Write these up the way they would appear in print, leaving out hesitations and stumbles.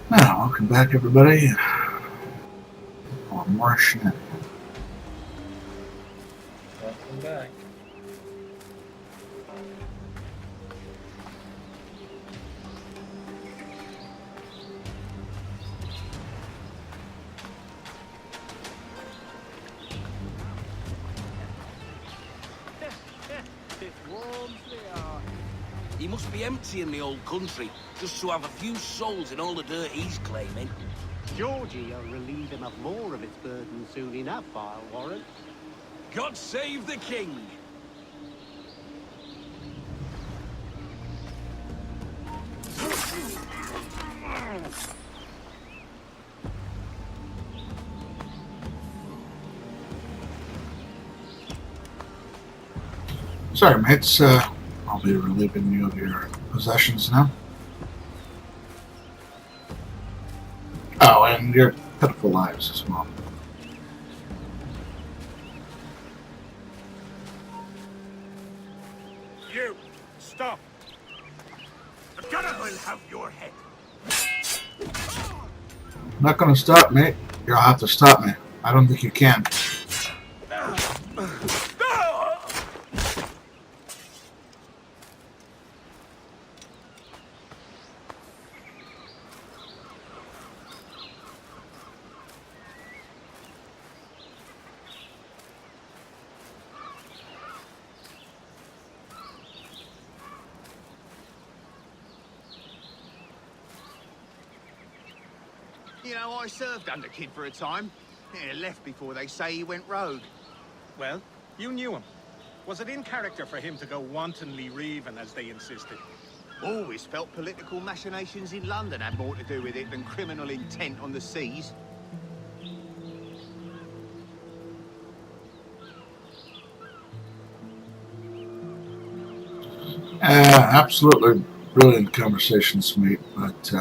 Now, welcome back, everybody. For more shenanigans. Welcome back. It warms the heart. He must be emptying the old country just to have a few souls in all the dirt he's claiming. Georgie will relieve him of more of its burden soon enough, I'll warrant. God save the king! Sorry, mates. I'll be relieving you of your possessions now. Oh, and your pitiful lives as well. You! Stop! The gunner will have your head. I'm not going to stop, mate. You'll have to stop me. I don't think you can. You know, I served under Kid for a time. Yeah, left before they say he went rogue. Well, you knew him. Was it in character for him to go wantonly reaving, as they insisted? Always felt political machinations in London had more to do with it than criminal intent on the seas. Absolutely brilliant conversations, mate. But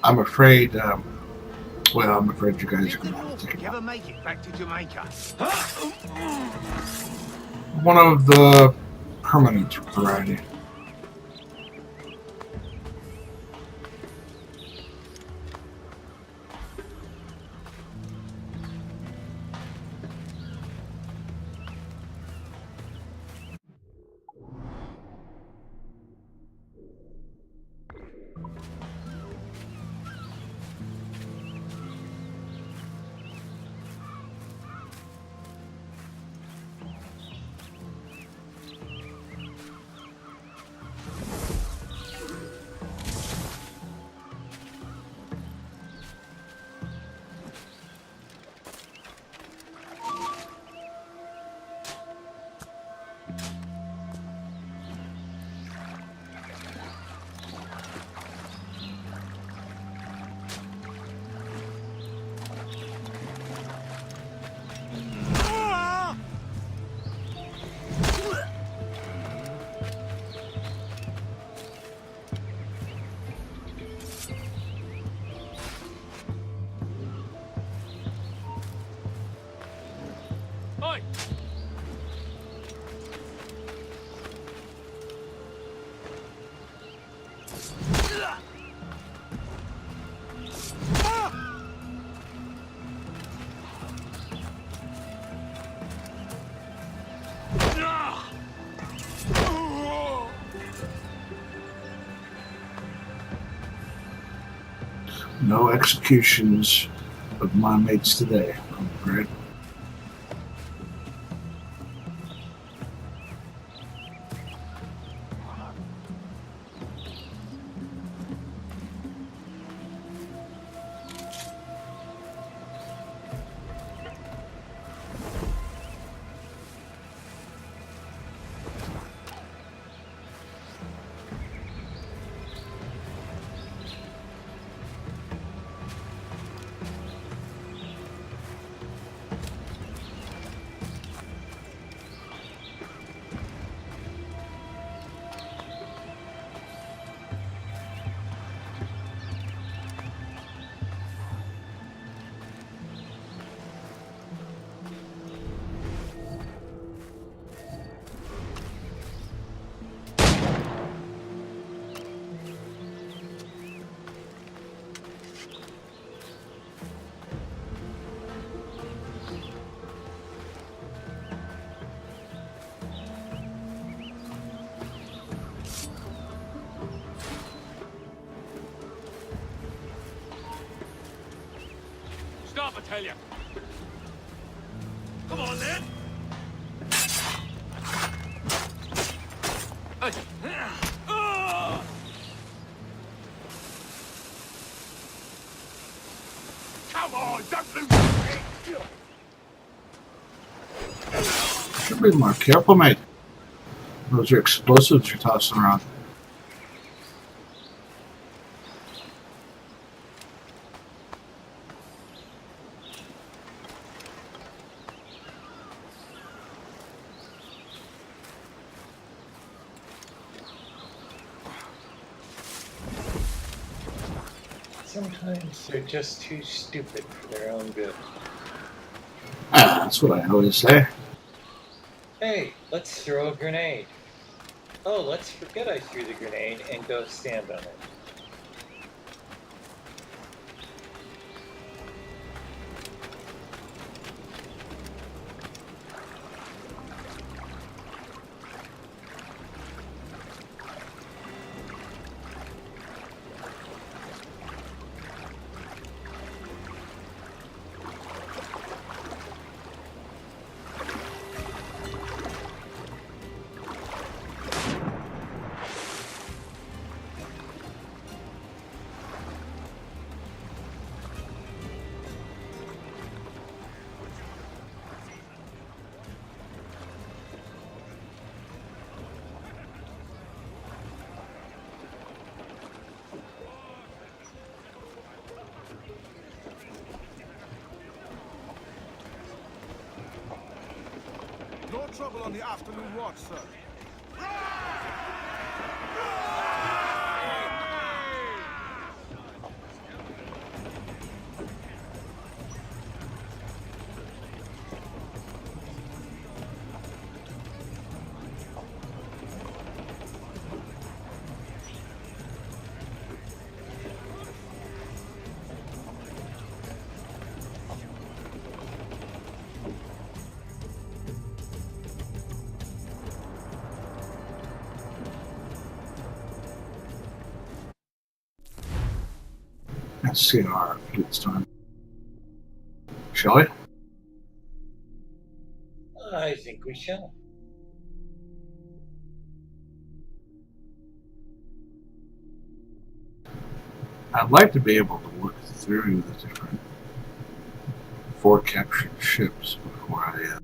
I'm afraid, I'm afraid you guys are Did the going to have to take it Norfolk ever out. make it back to Jamaica? One of the permanent variety. Oi! No executions of my mates today, I'm afraid. I tell you. Come on, then. Come on, don't lose your head. Should be more careful, mate. Those are explosives you're tossing around. Sometimes they're just too stupid for their own good. Ah, that's what I always say. Hey, let's throw a grenade. Oh, let's forget I threw the grenade and go stand on it. No trouble on the afternoon watch, sir. Let's see our fleet's doing. Shall we? I think we shall. I'd like to be able to look through the different captured ships before I.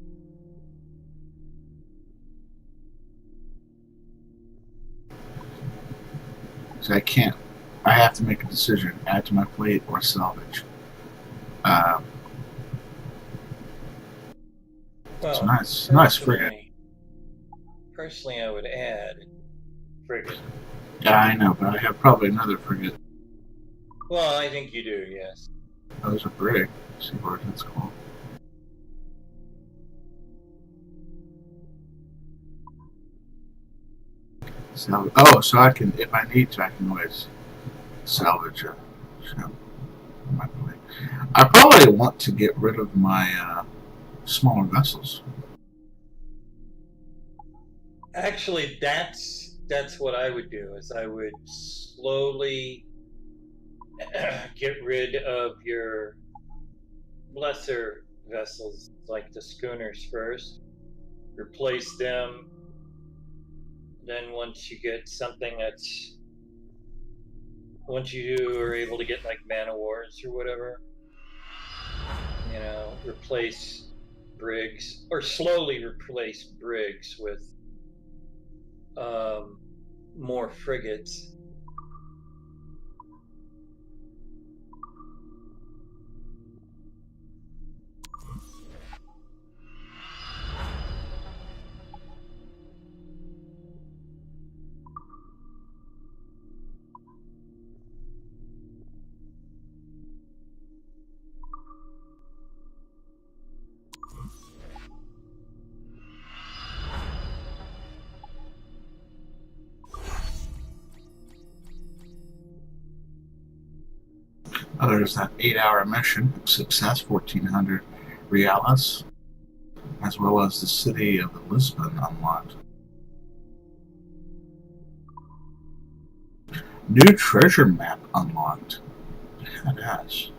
So I can't. I have to make a decision: add to my fleet or salvage. It's a nice frigate. Personally, I would add frigate. Yeah, I know, but I have probably another frigate. Well, I think you do, yes. Those are brig. Let's see what it's called. So I can, if I need to, I can always salvage a ship. I probably want to get rid of my smaller vessels. Actually, that's what I would do. Is I would slowly get rid of your lesser vessels, like the schooners first. Replace them. Then once you get something that's, once you are able to get like man o' wars or whatever, you know, replace brigs, or slowly replace brigs with more frigates. Oh, there's that 8-hour mission. Success, 1,400 reales, as well as the city of Lisbon unlocked. New treasure map unlocked. Badass.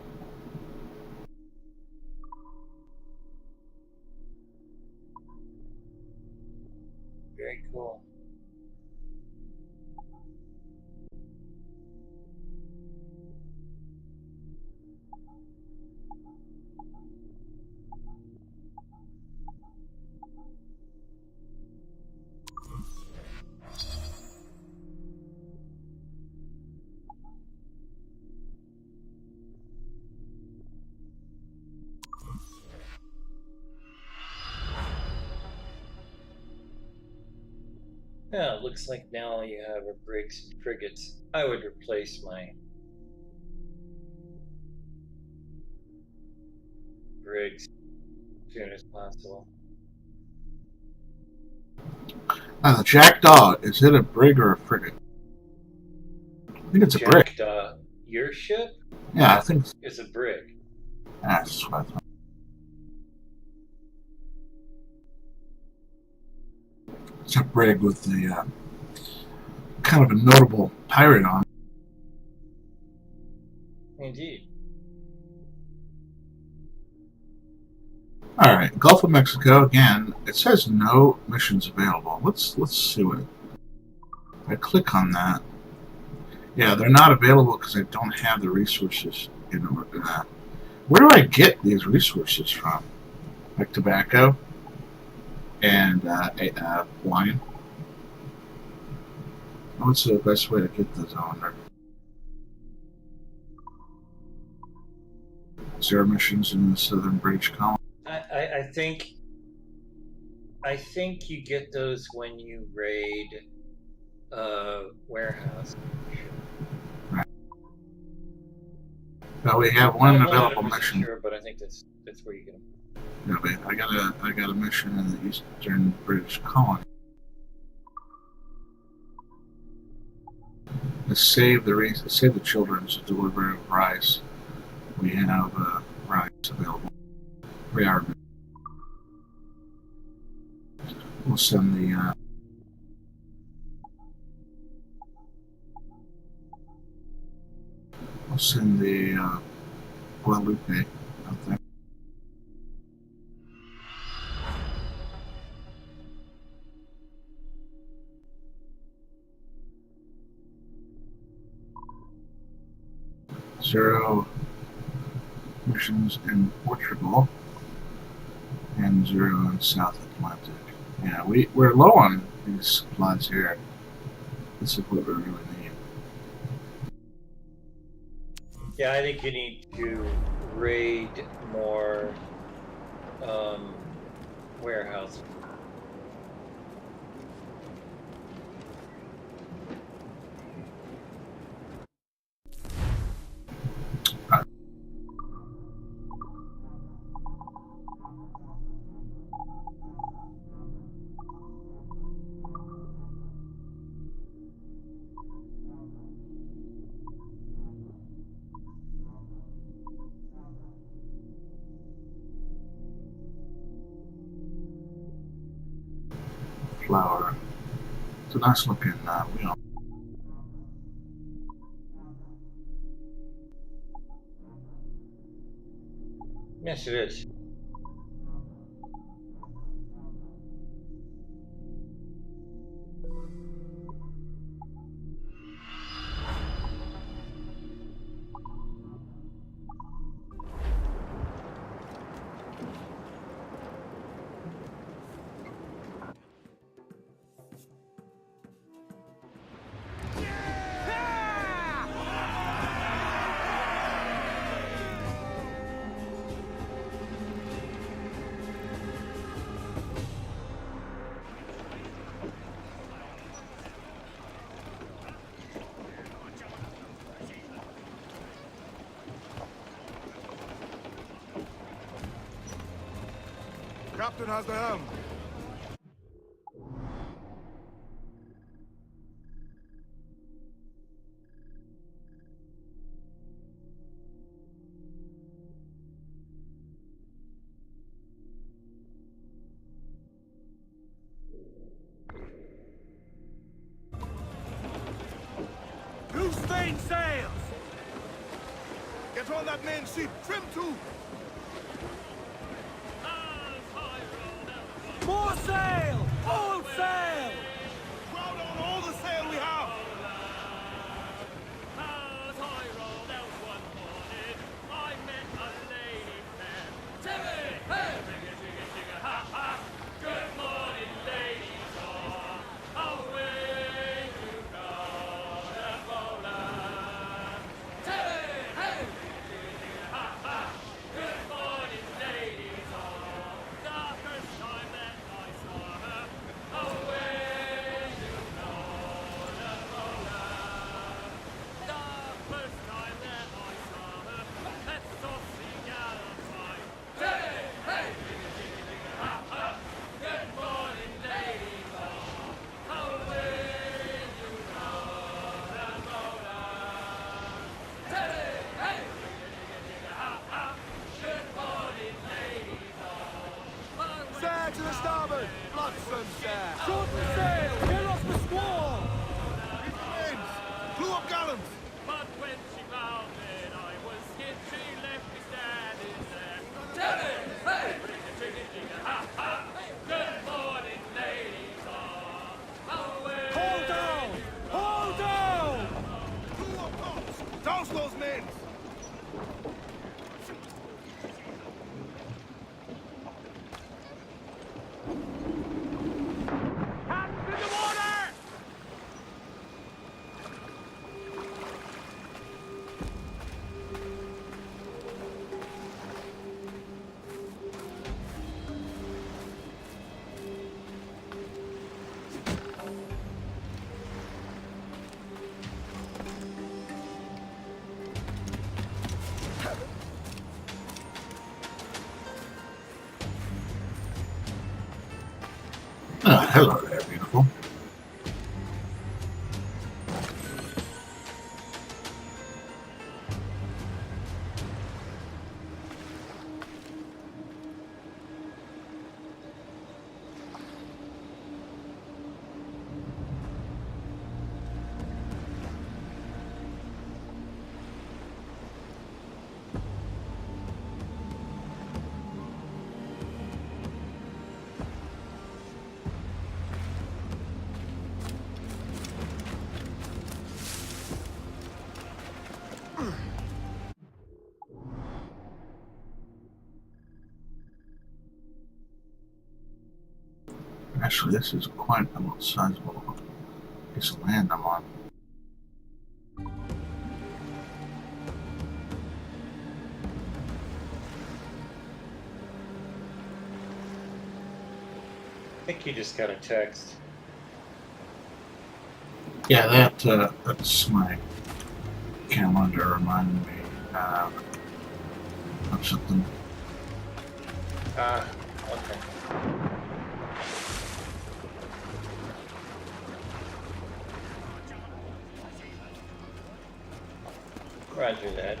Yeah, it looks like now all you have are brigs and frigates. I would replace my brigs as soon as possible. Now, the Jackdaw, is it a brig or a frigate? I think it's a brig. Jackdaw, your ship Yeah, I think is a brig. that's what I thought. It's a brig with the kind of a notable pirate on it. Indeed. All right, Gulf of Mexico again. It says no missions available. Let's see what. If I click on that. Yeah, they're not available because I don't have the resources in order to that. Where do I get these resources from? Like tobacco and wine. What's the best way to get those on there? Zero missions in the southern British colony. I think you get those when you raid warehouse. Now we have one I'm available 100% mission. sure, but I think that's where you get them. No, wait, I got a mission in the eastern British colony. Let's save the children's delivery of rice. We have rice available. Rearmament. We'll send the Guadalupe out there. Zero missions in Portugal and zero in South Atlantic. Yeah, we're low on these supplies here. This is what we really need. Yeah, I think you need to raid more warehouse. Flour. It's a nice looking wheel. Yes, it is. Captain has the helm. Loose main sails! Get on that main sheet. Trim to. More sail! All sail! Crowd on all the sail we have. gallons! But when she found that I was skin, she left me standing there. Seven! Hey! Bring the chicken, chicken, ha, ha! Good morning, ladies all! Away! Hold down! Hold down! Two of those! Douse those men! Hands in the water! Oh, hello there, beautiful. Actually, this is quite a little sizable piece of land I'm on. I think you just got a text. Yeah, that's my calendar reminding me of something. Ah, okay. Roger that.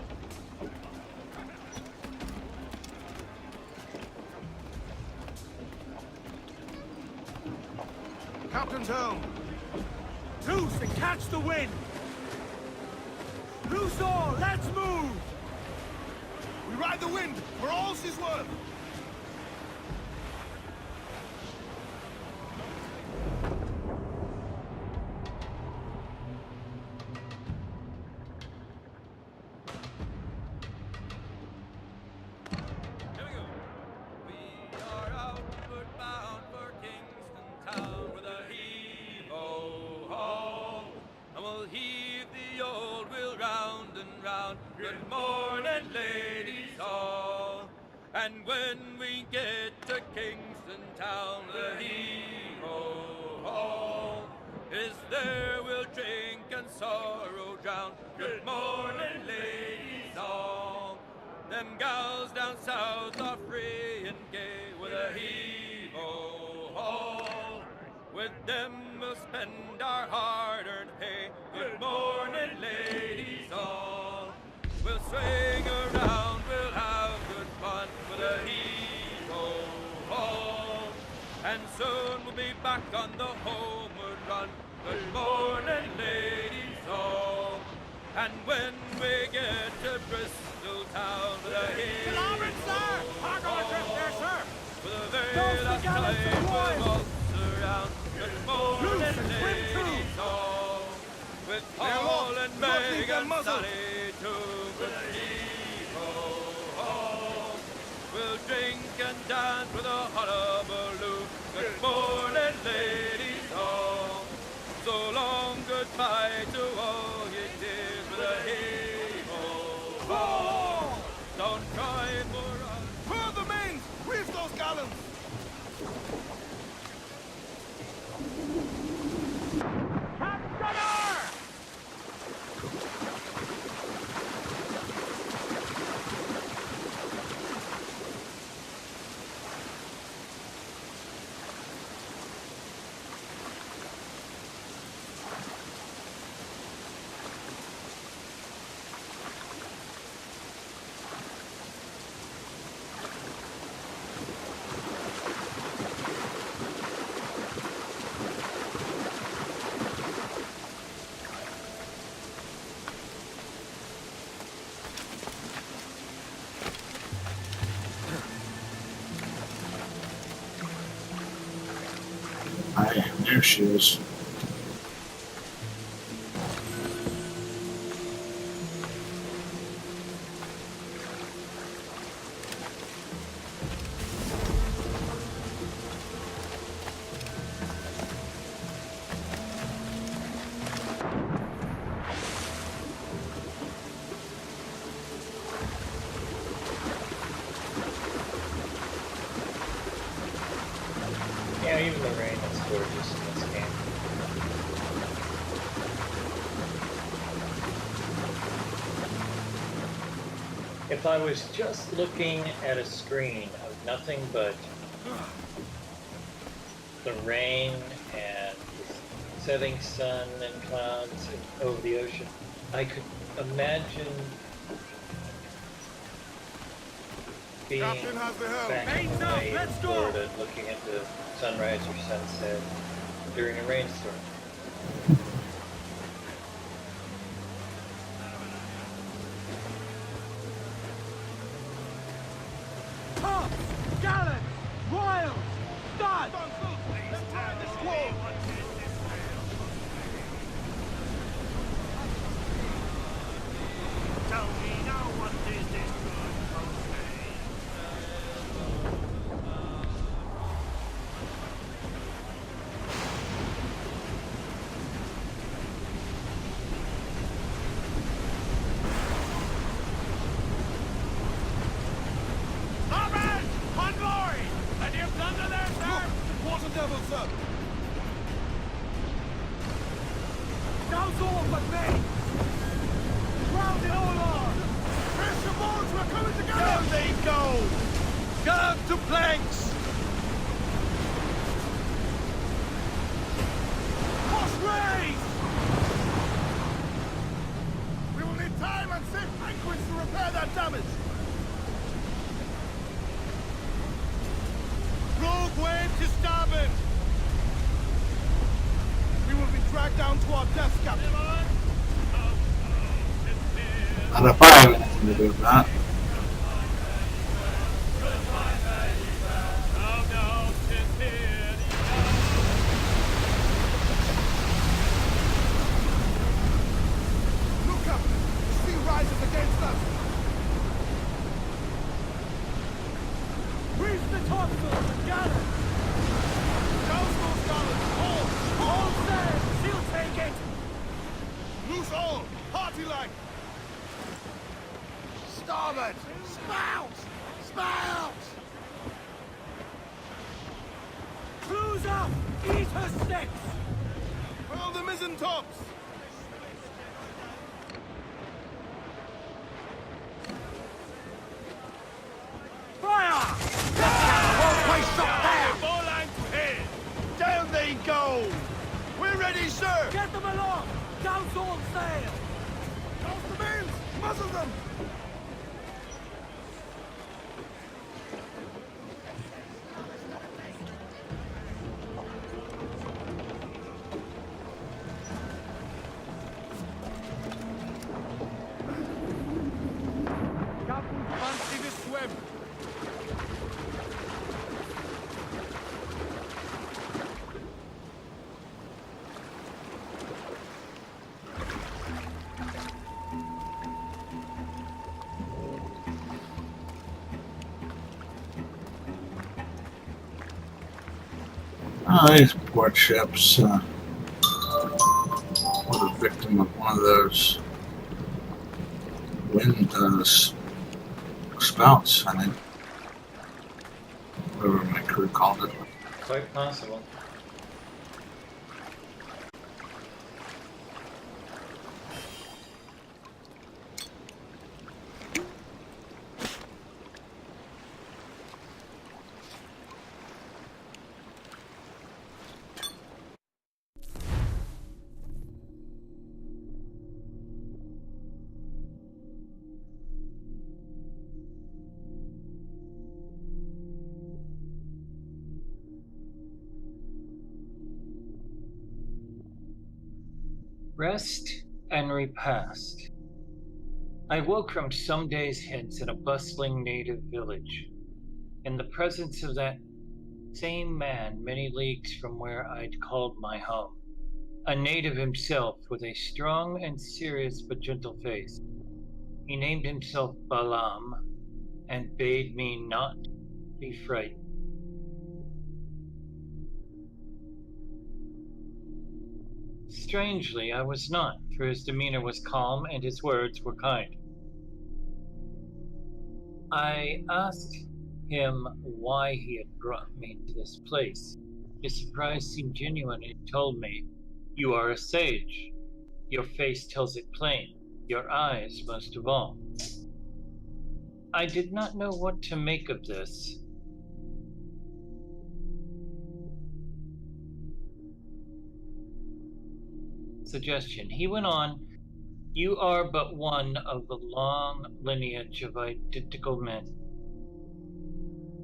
Captain's home! Loose and catch the wind! Loose all, let's move! We ride the wind for all she's worth! Good morning, ladies all. And when we get to Kingston Town, the hee-ho-ho is there we'll drink and sorrow drown. Good morning, ladies all. Them gals down south are free and gay with a hee-ho-ho. With them we'll spend our hard-earned pay. Good morning, ladies all. We'll swing around, we'll have good fun with a hee-ho-ho. And soon we'll be back on the homeward run. Good morning, ladies all. And when we get to Bristol town with a hee-ho-ho, for the very last time we'll waltz around. Good morning, ladies all. With Paul and Meg and Sally too. With a hee-ho-ho, we'll drink and dance with a hullabaloo. Good morning, ladies all. So long goodbye to all ye dear. With a hee-ho-ho, don't cry for us. For the men! Reef those gallons! There she is. Yeah, even the rain is gorgeous in this game. If I was just looking at a screen of nothing but the rain and the setting sun and clouds over the ocean, I could imagine being Captain has the helm. back in Mains up, Hawaii, let's go. Florida, looking at the sunrise or sunset during a rainstorm. Tops, gallant, wild, stud. Tell me now, what is this good posting? Starboard! On board! Plenty of thunder there, sir! Water devil, sir. Now's all but me. Grounded all on. Press your boards, we're coming together. Down they go! Guard to planks. Cross raised. We will need time and safe anchorage to repair that damage. Rogue wave to starboard. We will be dragged down to our death, Captain. Not if I have anything to do with that. Look up! The sea rises against us! Reach the topsails and gather! Topsails, gallant! All sail! She'll take it! Loose all! Party like! Starboard! Spout! Spout! Cruise up! Eat her sticks! Furl the mizzen tops! Fire! Always shot down! Bowline to head! Down they go! We're ready, sir! Get them along! Down all sail! Toss the mains! Muzzle them! Captain, fancy the swim! Oh, these poor ships were the victim of one of those wind spouts, I think. Whatever my crew called it. Quite possible. Rest and repast. I woke from some days hence in a bustling native village, in the presence of that Same man many leagues from where I'd called my home. A native himself with a strong and serious but gentle face. He named himself Balaam and bade me not be frightened. Strangely, I was not, for his demeanor was calm and his words were kind. I asked him why he had brought me to this place. His surprise seemed genuine, and he told me, "You are a sage. Your face tells it plain, your eyes most of all." I did not know what to make of this. Suggestion. He went on, "You are but one of the long lineage of identical men.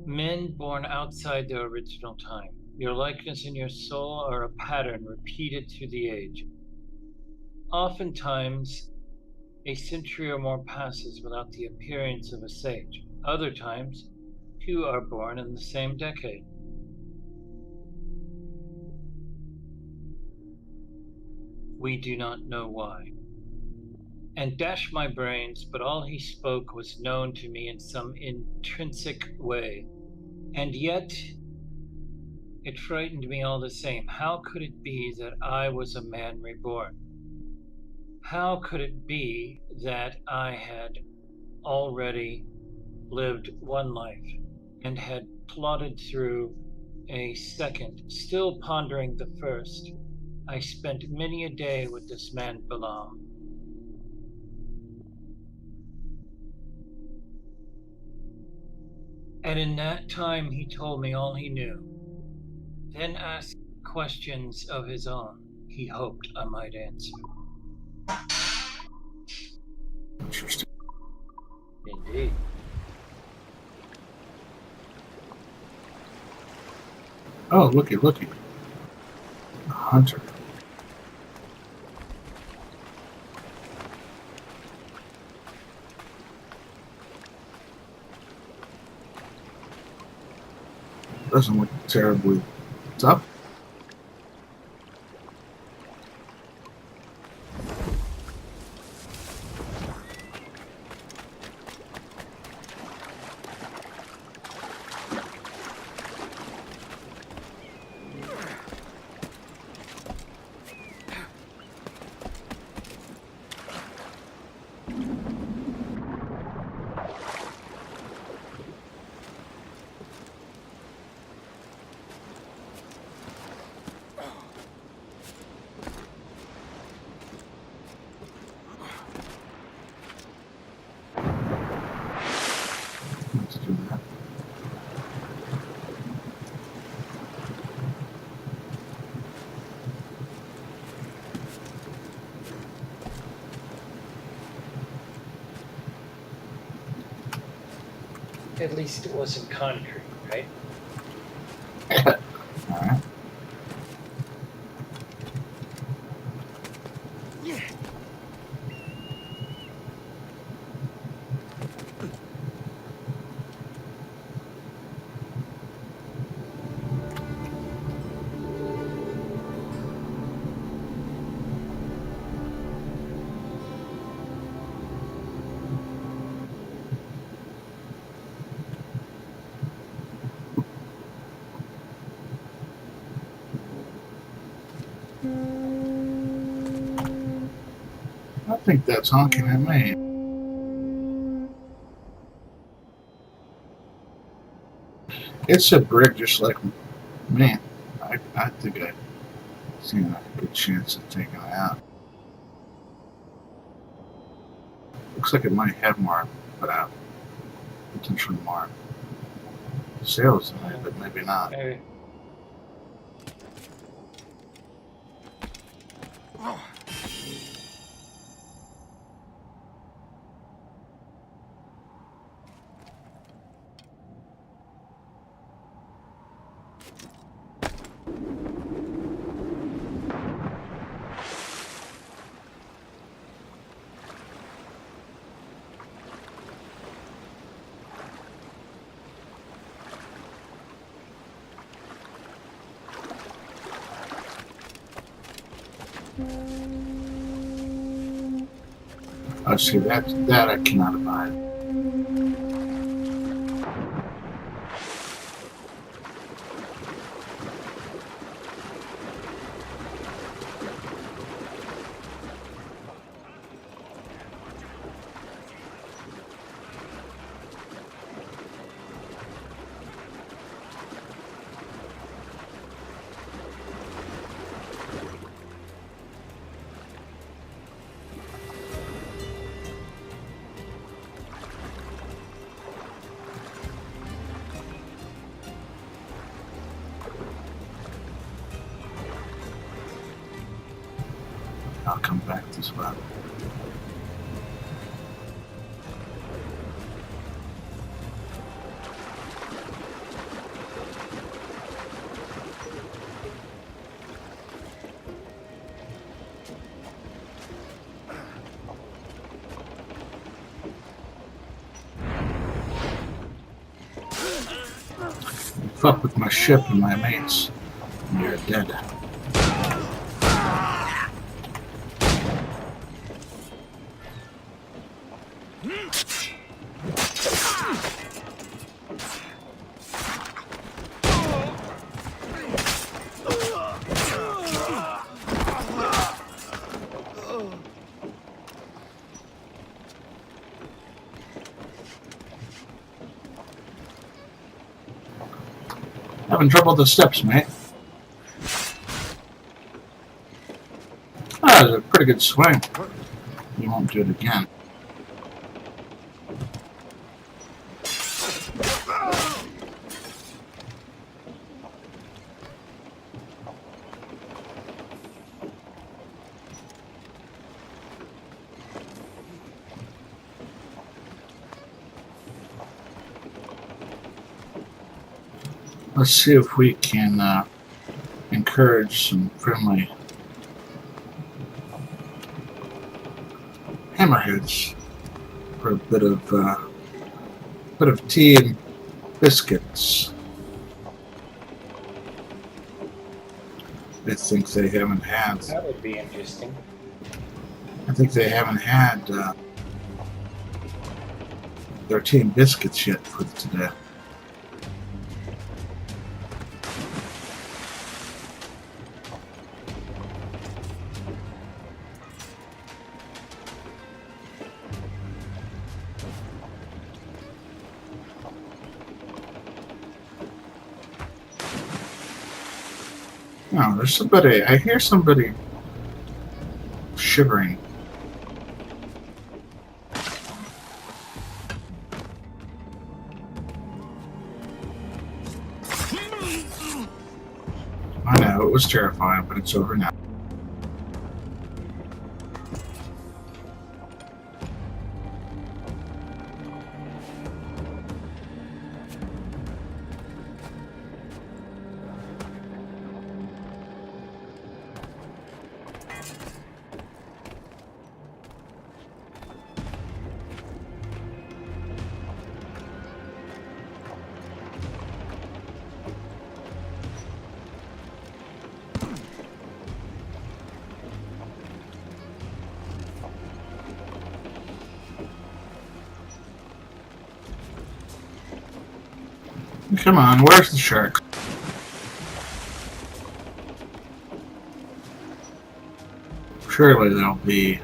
Men born outside their original time. Your likeness and your soul are a pattern repeated through the age. Oftentimes, a century or more passes without the appearance of a sage. Other times, two are born in the same decade. We do not know why." And dashed my brains, but all he spoke was known to me in some intrinsic way. And yet, it frightened me all the same. How could it be that I was a man reborn? How could it be that I had already lived one life and had plodded through a second, still pondering the first? I spent many a day with this man Balaam. And in that time he told me all he knew, then asked questions of his own he hoped I might answer. Interesting. Indeed. Oh, looky. A hunter. Doesn't look terribly tough. Let's do that. At least it wasn't concrete, right? All right. I think that's honking at me. It's a brick just like me. I think I see a good chance of taking it out. Looks like it might have more, but potentially more sales in it, but maybe not. Maybe. Oh, see, that I cannot abide. I'll come back this way. Fuck with my ship and my mates, and you're dead. Having trouble with the steps, mate. That was a pretty good swing. You won't do it again. Let's see if we can encourage some friendly hammerheads for a bit of tea and biscuits. I think they haven't had. That would be interesting. I think they haven't had their tea and biscuits yet for today. No, there's somebody. I hear somebody shivering. I know, it was terrifying, but it's over now. Come on, where's the shark? Surely there'll be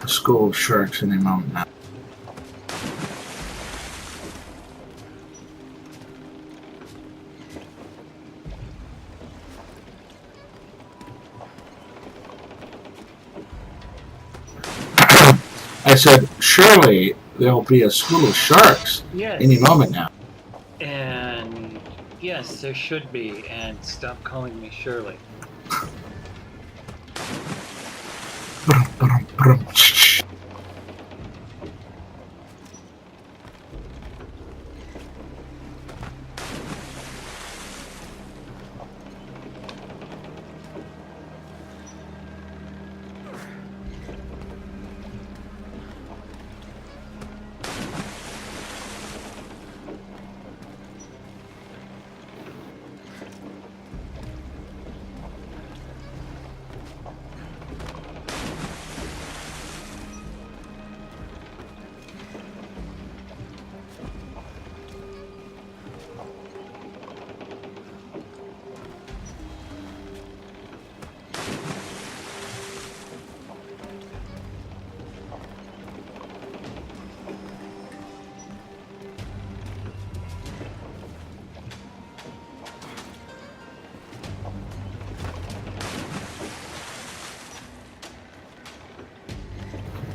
a school of sharks any moment now. I said, surely there'll be a school of sharks Yes. any moment now. And yes, there should be. And stop calling me Shirley.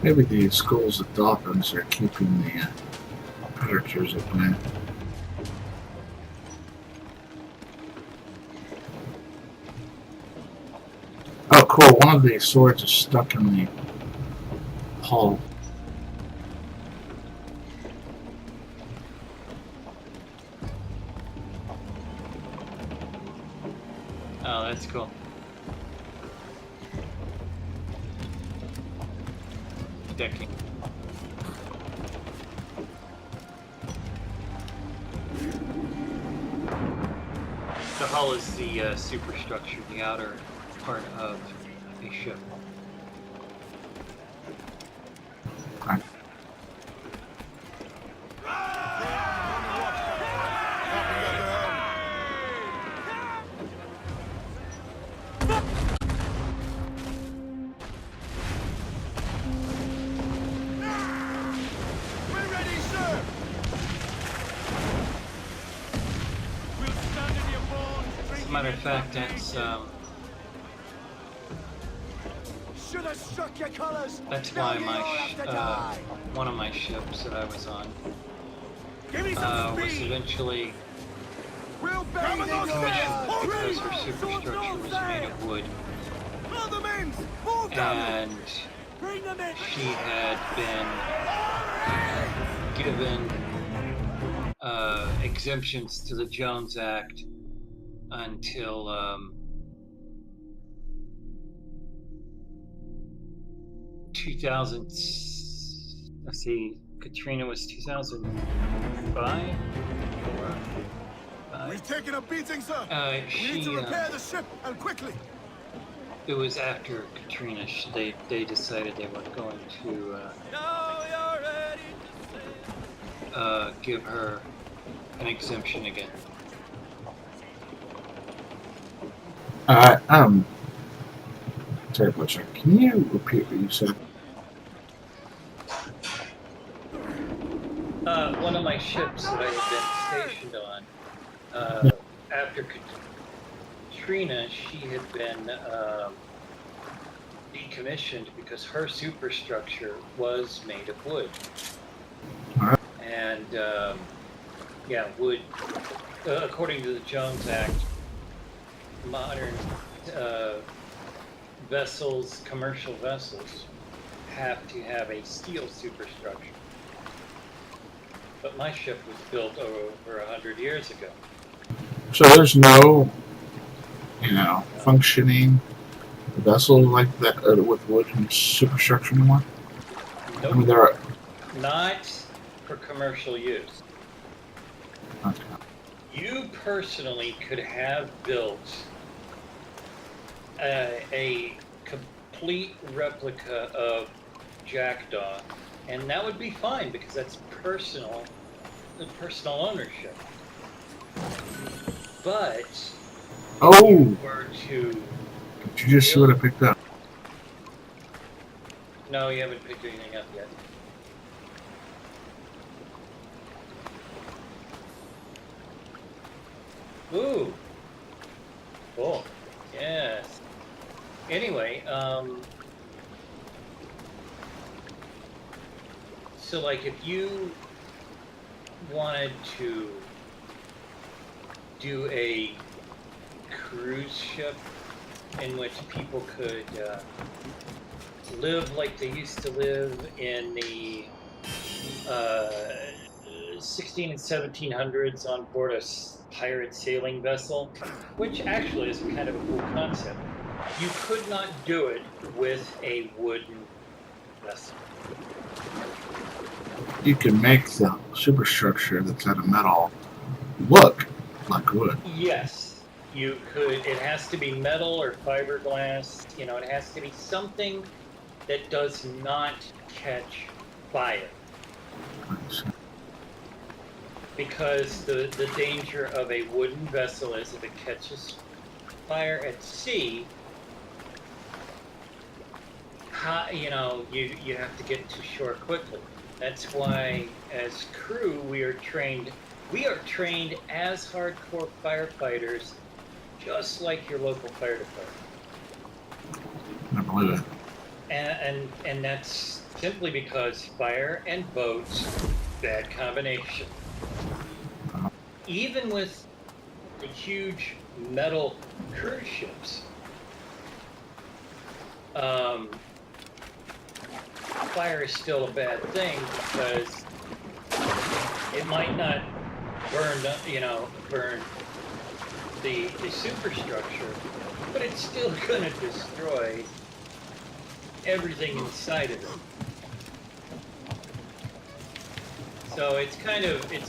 Maybe the schools of dolphins are keeping the predators at bay. Oh, cool. One of the swords is stuck in the hull. Oh, that's cool. Decking. The hull is the superstructure, the outer part of a ship. Okay. We're ready, sir! We'll stand in your bones, As a matter of fact, that's should have struck your colors! that's Now why you my all have to die! one of my ships that I was on Give me some was speed! eventually We'll bathe in your commissioned blood! because her superstructure was made of wood, Blow them in! Move them! and Bring them in! she had been given exemptions to the Jones Act until 2000. Let's see, Katrina was 2005. We've taken a beating, sir! We need to She repair the ship, and quickly! it was after Katrina. They decided they were going to Now you're ready to sail. give her an exemption again. Terrible check. Can you repeat what you said? One of my ships that I had been stationed on, after Katrina, she had been decommissioned because her superstructure was made of wood. Alright. And, yeah, wood, according to the Jones Act, modern vessels, commercial vessels, have to have a steel superstructure. But my ship was built over 100 years ago. So there's no, functioning vessel like that with wood and superstructure anymore? Nope. I mean, there are. Not for commercial use. Okay. You personally could have built a complete replica of Jackdaw, and that would be fine because that's personal ownership. But Oh! if you were to, Did you just see what I picked up? no, you haven't picked anything up yet. Ooh. Cool. Yes. Anyway, so like if you wanted to do a cruise ship in which people could live like they used to live in the 16 and 1700s on board a pirate sailing vessel, which actually is kind of a cool concept. You could not do it with a wooden vessel. You can make the superstructure that's out of metal look like wood. Yes, you could. It has to be metal or fiberglass. It has to be something that does not catch fire. Because the danger of a wooden vessel is if it catches fire at sea, you have to get to shore quickly. That's why, as crew, we are trained as hardcore firefighters, just like your local fire department. I believe it. and that's simply because fire and boats, bad combination. Even with the huge metal cruise ships, fire is still a bad thing because it might not burn, burn the superstructure, but it's still going to destroy everything inside of it. So it's kind of an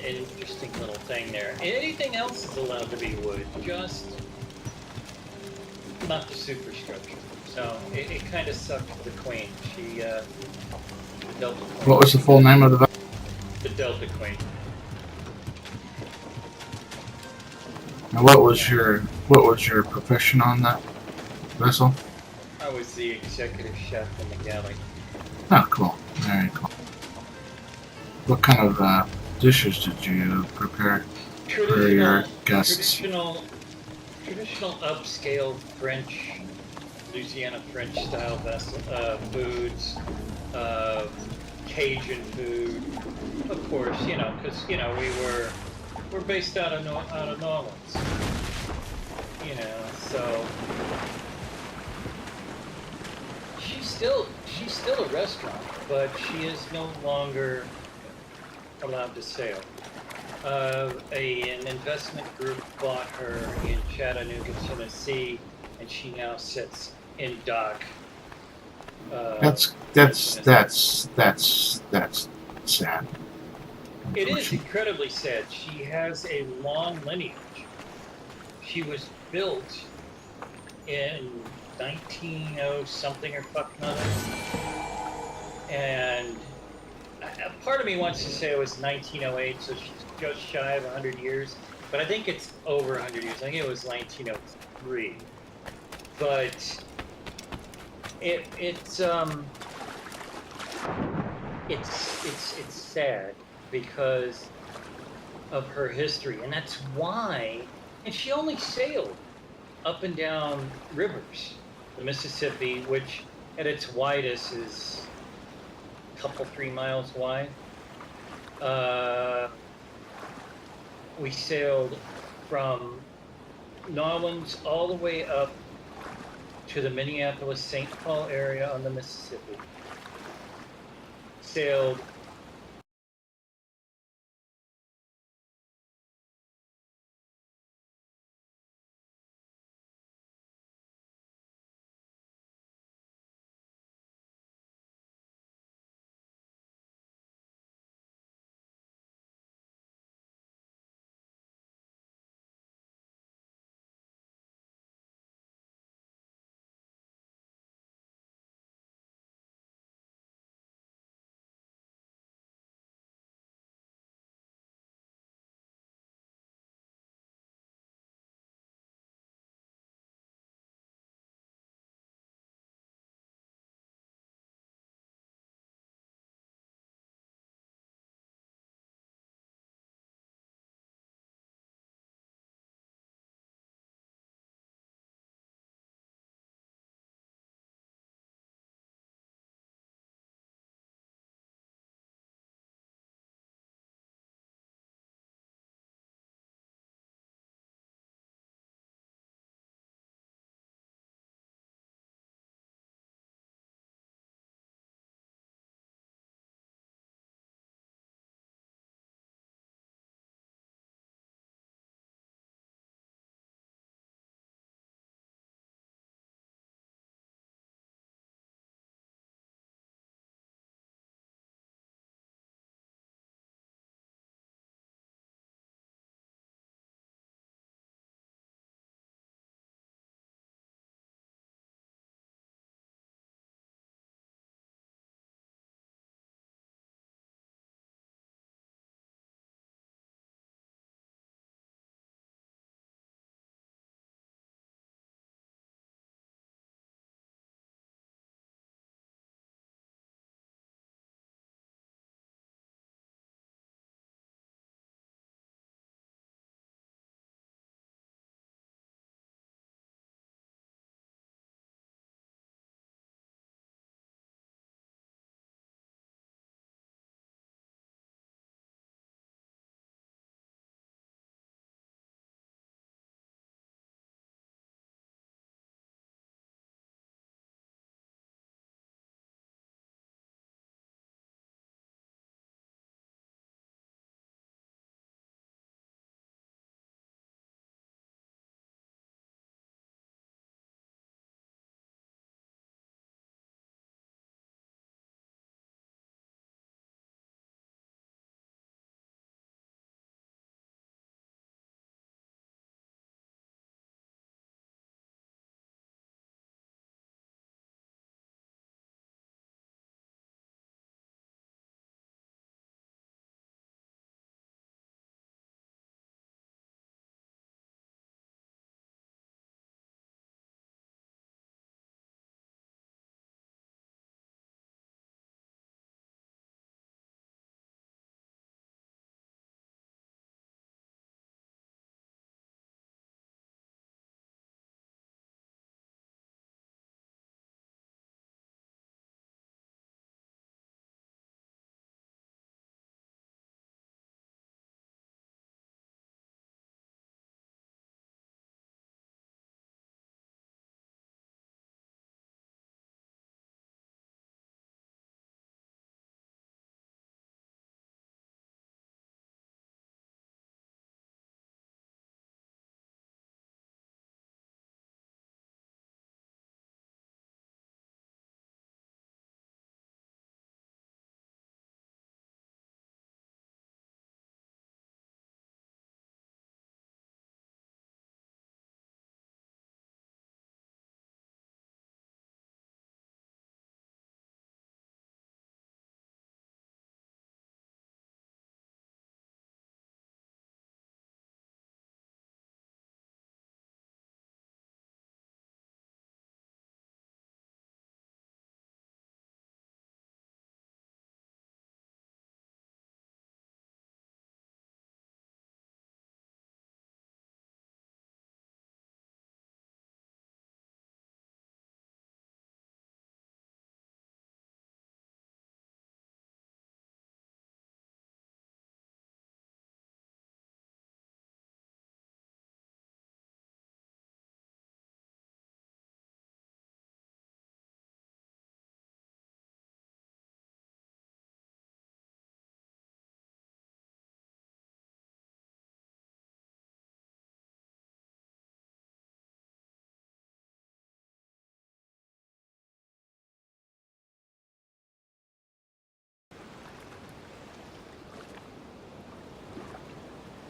interesting little thing there. Anything else is allowed to be wood, just not the superstructure. So it kind of sucked for the Queen. She the Delta Queen. What was the full name of the vessel? The Delta Queen. Now, what was your profession on that vessel? I was the executive chef in the galley. Oh, cool. Very cool. What kind of dishes did you prepare for your guests? Traditional upscale French, Louisiana French style vessel, foods, Cajun food, of course. Because we're based out of New Orleans. So she's still a restaurant, but she is no longer allowed to sail. An investment group bought her in Chattanooga, Tennessee, and she now sits in dock. That's sad. It is incredibly sad. She has a long lineage. She was built in 1900 something or fucking other, and a part of me wants to say it was 1908, so she's just shy of 100 years, but I think it's over 100 years. I think it was 1903. But it's sad because of her history, and that's why. And she only sailed up and down rivers, the Mississippi, which at its widest is a couple 3 miles wide. We sailed from New Orleans all the way up to the Minneapolis-St. Paul area on the Mississippi. Sailed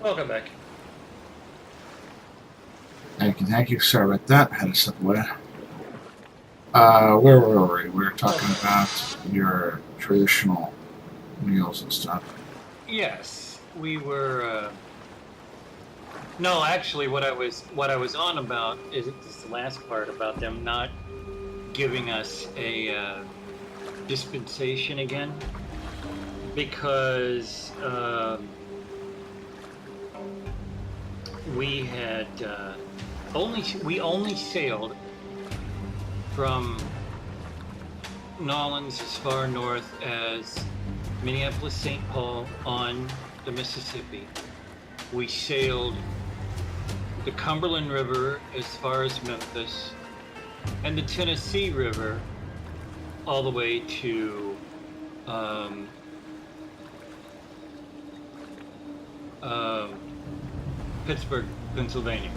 Welcome back. Thank you. Sorry about that. Had to step away. Where were we? We were talking about your traditional meals and stuff. Yes, we were. No, actually, what I was on about is just the last part about them not giving us a dispensation again, because we had we only sailed from Nolans as far north as Minneapolis, St. Paul on the Mississippi. We sailed the Cumberland River as far as Memphis, and the Tennessee River all the way to Pittsburgh, Pennsylvania.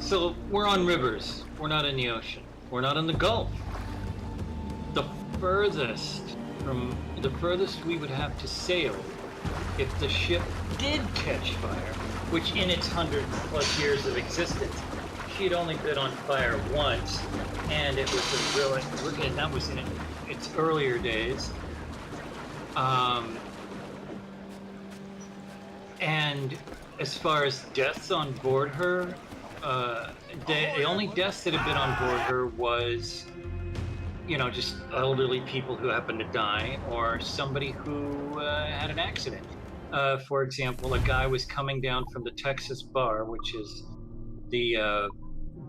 So we're on rivers. We're not in the ocean. We're not in the Gulf. The furthest we would have to sail if the ship did catch fire, which in its 100+ years of existence, she'd only been on fire once, and it was that was in its earlier days. And as far as deaths on board her, the only deaths that had been on board her was, just elderly people who happened to die, or somebody who had an accident. For example, a guy was coming down from the Texas bar, which is the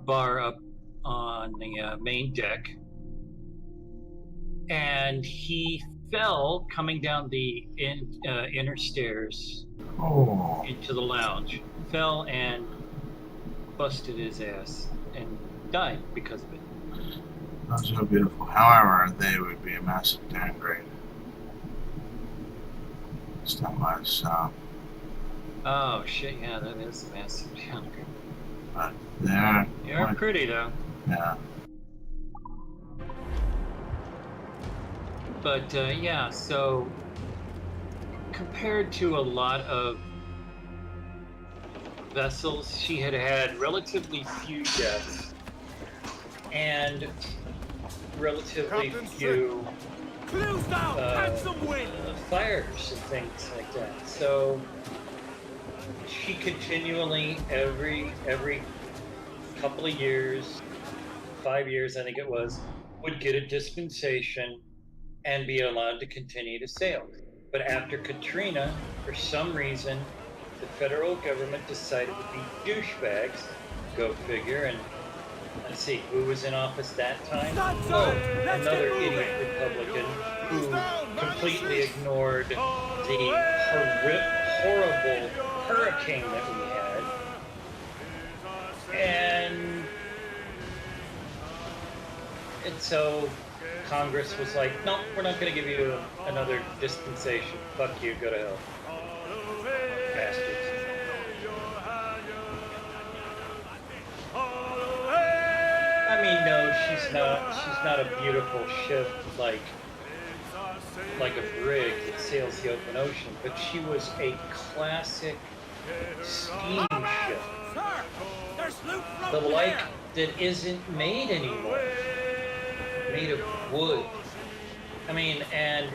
bar up on the main deck, and he fell coming down the inner stairs into the lounge. Fell and busted his ass and died because of it. That's so beautiful. However, they would be a massive downgrade. It's not much. Oh shit! Yeah, that is a massive downgrade. But you're pretty though. Yeah. But yeah, so compared to a lot of vessels, she had had relatively few deaths and relatively few fires and things like that. So she continually, every couple of years, 5 years I think it was, would get a dispensation and be allowed to continue to sail. But after Katrina, for some reason, the federal government decided to be douchebags. Go figure. And let's see, who was in office that time? Oh, another idiot Republican who completely ignored the horrible hurricane that we had. And so Congress was like, no, we're not going to give you another dispensation. Fuck you, go to hell. Bastards. I mean, no, she's not a beautiful ship like a brig that sails the open ocean, but she was a classic steamship. The like that isn't made anymore. Made of wood. I mean, and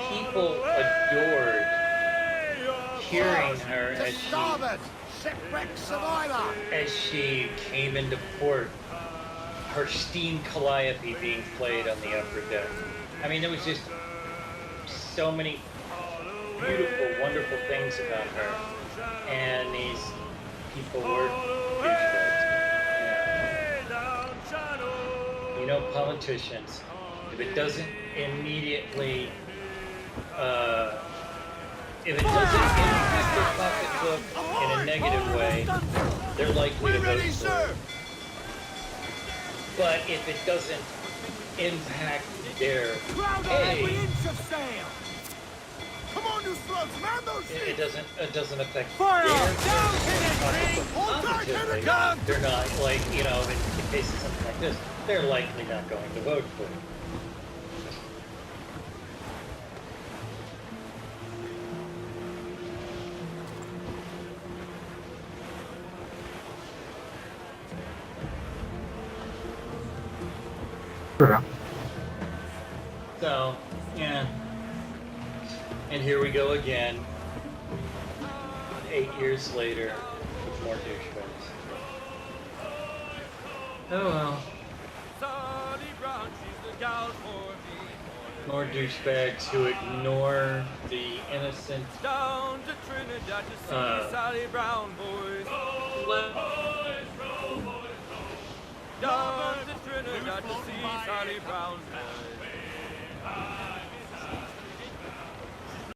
people adored hearing her as she came into port, her steam calliope being played on the upper deck. I mean, there was just so many beautiful, wonderful things about her, and these people were douchebags. You know, politicians, if it doesn't immediately, if it doesn't impact their pocketbook in a negative way, they're likely to vote for it. But if it doesn't impact their pay, it doesn't affect their positively. They're not, like, in cases of something like this, they're likely not going to vote for it. Sure. So, yeah. And here we go again. 8 years later, with more douchebags. Oh well. Sally Brown, she's the gal for me. More douchebags who ignore the innocent Down to Trinidad to see Sally Brown, boys. Down to Trinidad to see Sally Brown, boys.